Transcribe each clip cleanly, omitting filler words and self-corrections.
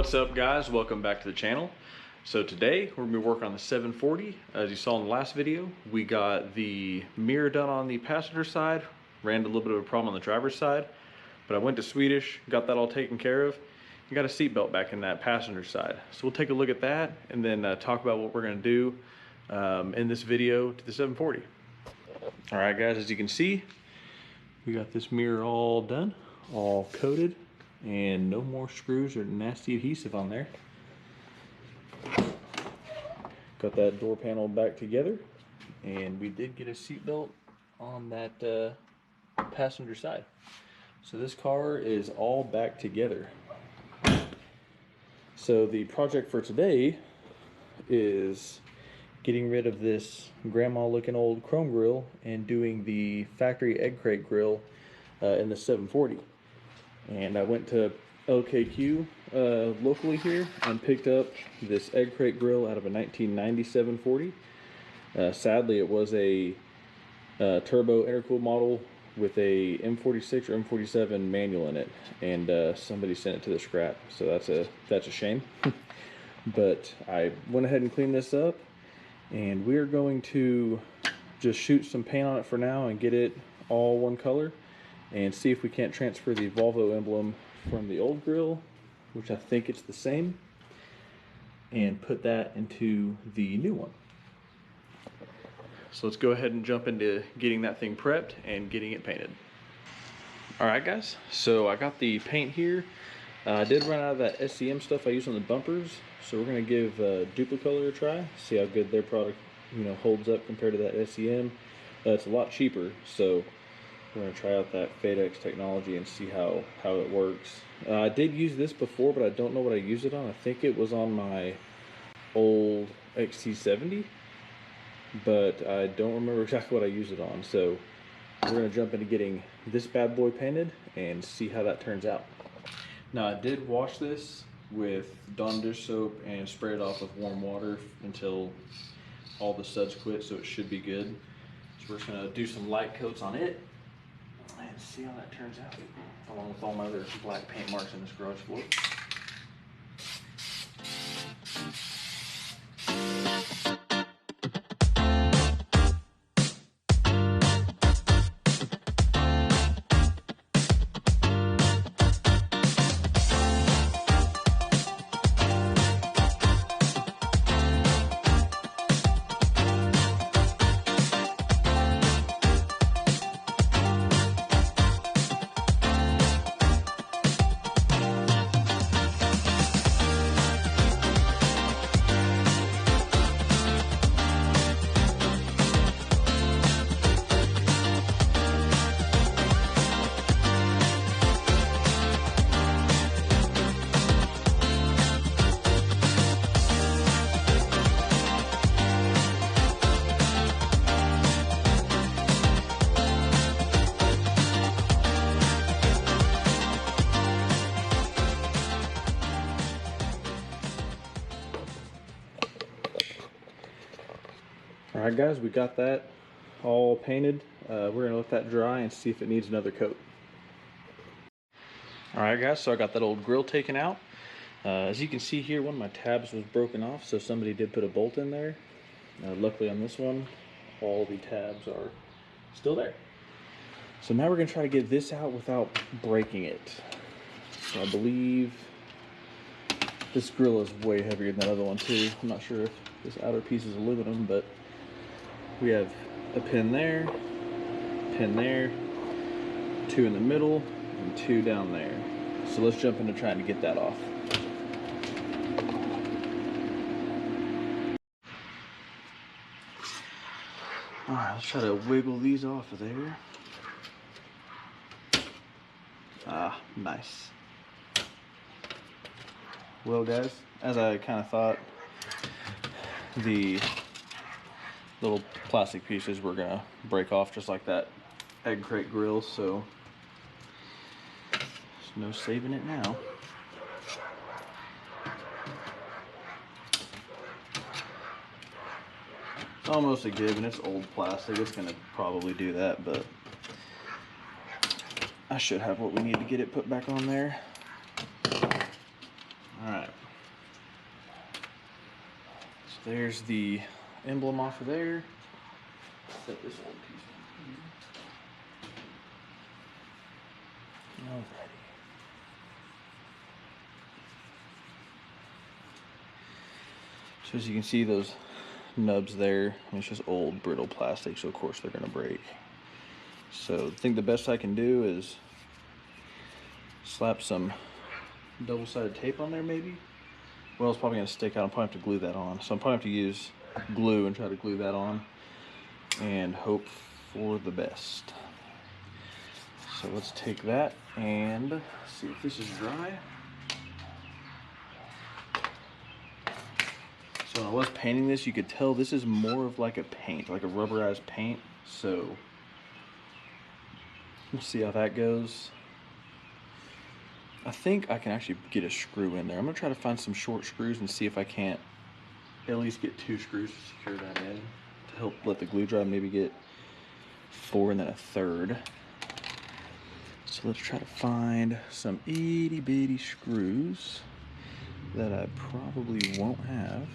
What's up, guys? Welcome back to the channel. So today we're going to be working on the 740. As you saw in the last video, we got the mirror done on the passenger side, ran into a little bit of a problem on the driver's side, but I went to Swedish, got that all taken care of, and got a seatbelt back in that passenger side. So we'll take a look at that and then talk about what we're going to do in this video to the 740. All right, guys, as you can see, we got this mirror all done, all coated, and no more screws or nasty adhesive on there. Got that door panel back together, and we did get a seatbelt on that passenger side. So this car is all back together. So the project for today is getting rid of this grandma looking old chrome grill and doing the factory egg crate grill in the 740. And I went to LKQ locally here and picked up this egg crate grill out of a 1990 740. Sadly, it was a turbo intercooled model with a M46 or M47 manual in it, and somebody sent it to the scrap. So that's a shame. But I went ahead and cleaned this up, and we're going to just shoot some paint on it for now and get it all one color, and see if we can't transfer the Volvo emblem from the old grill, which I think it's the same, and put that into the new one. So let's go ahead and jump into getting that thing prepped and getting it painted. Alright, guys, so I got the paint here. I did run out of that SCM stuff I use on the bumpers, so we're going to give Duplicolor a try, see how good their product holds up compared to that SCM. It's a lot cheaper, so we're going to try out that FadeX technology and see how it works. I did use this before, but I don't know what I used it on. I think it was on my old XT70, but I don't remember exactly what I used it on. So we're going to jump into getting this bad boy painted and see how that turns out. Now, I did wash this with Dawn dish soap and spray it off with warm water until all the suds quit, so it should be good. So we're just going to do some light coats on it and see how that turns out, along with all my other black paint marks in this garage floor. Alright, guys, we got that all painted. We're going to let that dry and see if it needs another coat. Alright, guys, so I got that old grill taken out. As you can see here, one of my tabs was broken off, so somebody did put a bolt in there. Luckily on this one, all the tabs are still there. So now we're going to try to get this out without breaking it. So I believe this grill is way heavier than that other one too. I'm not sure if this outer piece is aluminum, but we have a pin there, two in the middle, and two down there. So let's jump into trying to get that off. Alright, let's try to wiggle these off of there. Ah, nice. Well, guys, as I kind of thought, the little plastic pieces were gonna break off just like that egg crate grill, so there's no saving it now. It's almost a given. It's old plastic. It's gonna probably do that, but I should have what we need to get it put back on there. Alright. So there's the emblem off of there. Set this old piece on here. Alrighty. So as you can see, those nubs there, I mean, it's just old brittle plastic, so of course they're going to break. So I think the best I can do is slap some double-sided tape on there maybe. Well, it's probably going to stick out. I'm probably have to glue that on. So I'm probably have to use glue and try to glue that on and hope for the best. So let's take that and see if this is dry. So when I was painting this, you could tell this is more of like a paint, like a rubberized paint. So let's see how that goes. I think I can actually get a screw in there. I'm gonna try to find some short screws and see if I can't at least get 2 screws to secure that in to help let the glue dry. Maybe get 4 and then a third. So let's try to find some itty bitty screws that I probably won't have.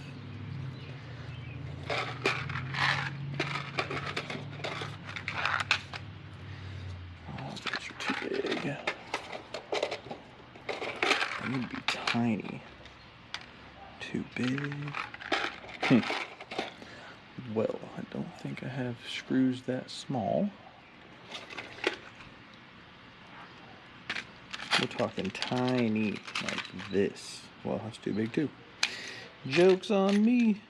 Oh, those are too big. They need to be tiny. Too big. Well, I don't think I have screws that small. We're talking tiny, like this. Well, that's too big too. Joke's on me.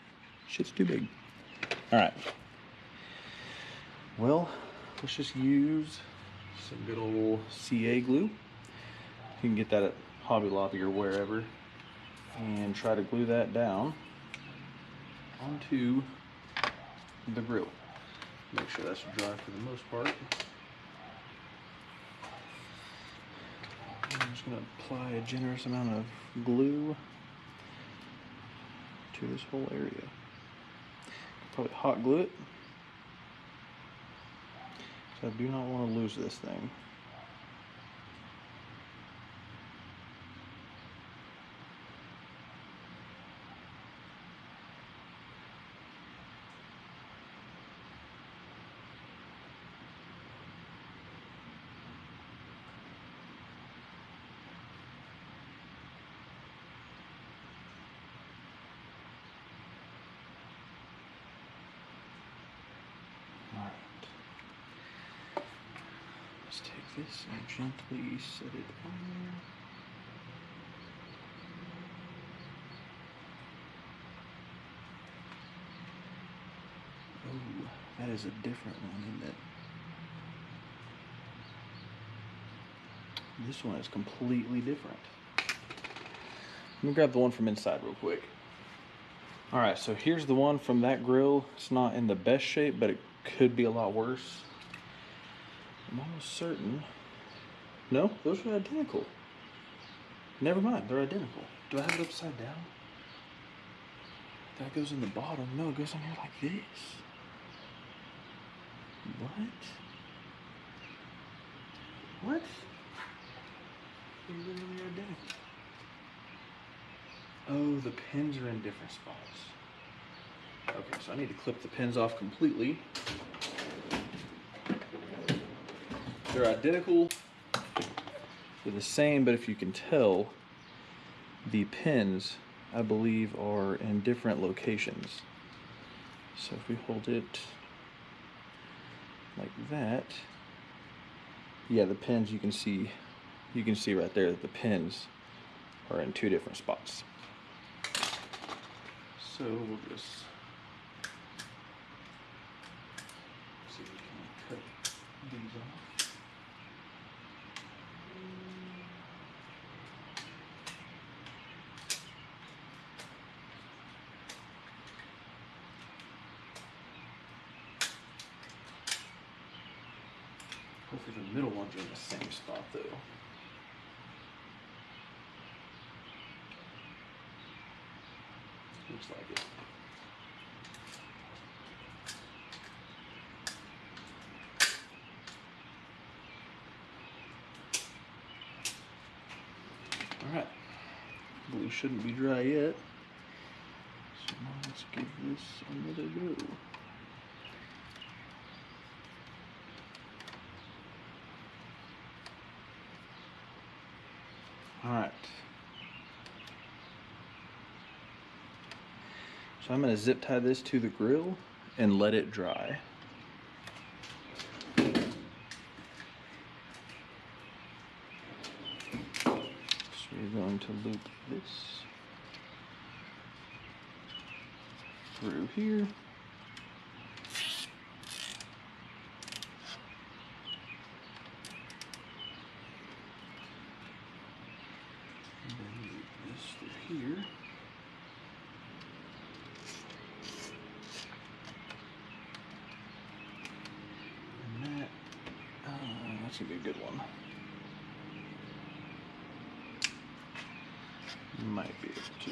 Shit's too big. Alright. Well, let's just use some good old CA glue. You can get that at Hobby Lobby or wherever. And try to glue that down onto the grill. Make sure that's dry for the most part. I'm just going to apply a generous amount of glue to this whole area. Probably hot glue it. So I do not want to lose this thing. Let's take this and gently set it on there. Oh, that is a different one, isn't it? This one is completely different. Let me grab the one from inside real quick. Alright, so here's the one from that grill. It's not in the best shape, but it could be a lot worse. I'm almost certain. No, those are identical. Never mind, they're identical. Do I have it upside down? That goes in the bottom. No, it goes in here like this. What? What? They're literally identical. Oh, the pins are in different spots. Okay, so I need to clip the pins off completely. They're identical. They're the same, but if you can tell, the pins, I believe, are in different locations. So if we hold it like that, yeah, the pins you can see right there that the pins are in 2 different spots. So we'll just see if we can cut these off. Hopefully the middle ones are in the same spot though. Looks like it. Alright. Glue definitely shouldn't be dry yet. So now let's give this another go. Alright. So I'm going to zip tie this to the grill and let it dry. So we're going to loop this through here. And then loop this through here. And that, that's gonna be a good one. Might be able to.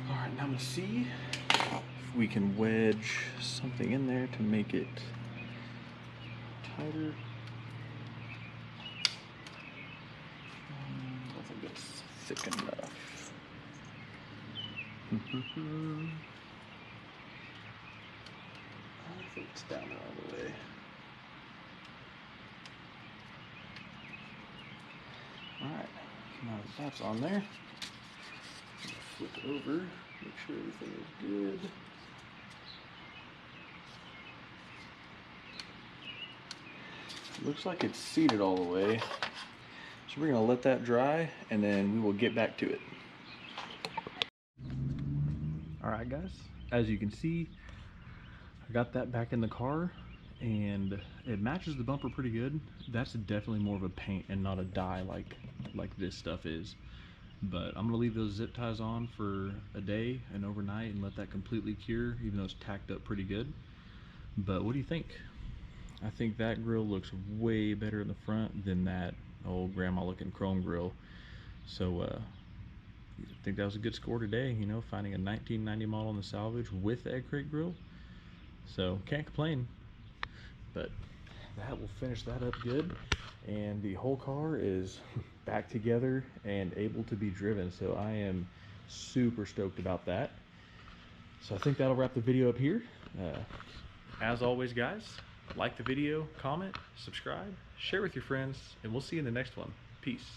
Alright, now I'm gonna see if we can wedge something in there to make it tighter. I don't think that's thick enough. I think it's down all the way. Alright, now that that's on there, flip it over, make sure everything is good. Looks like it's seated all the way. So we're gonna let that dry and then we will get back to it. Alright guys, as you can see, I got that back in the car and it matches the bumper pretty good. That's definitely more of a paint and not a dye like this stuff is. But I'm gonna leave those zip ties on for a day and overnight and let that completely cure, even though it's tacked up pretty good. But what do you think? I think that grill looks way better in the front than that old grandma looking chrome grill. So I think that was a good score today, you know, finding a 1990 model in the salvage with the egg crate grill. So can't complain. But that will finish that up good, and the whole car is back together and able to be driven. So I am super stoked about that. So I think that'll wrap the video up here. As always guys, like the video, comment, subscribe, share with your friends, and we'll see you in the next one. Peace.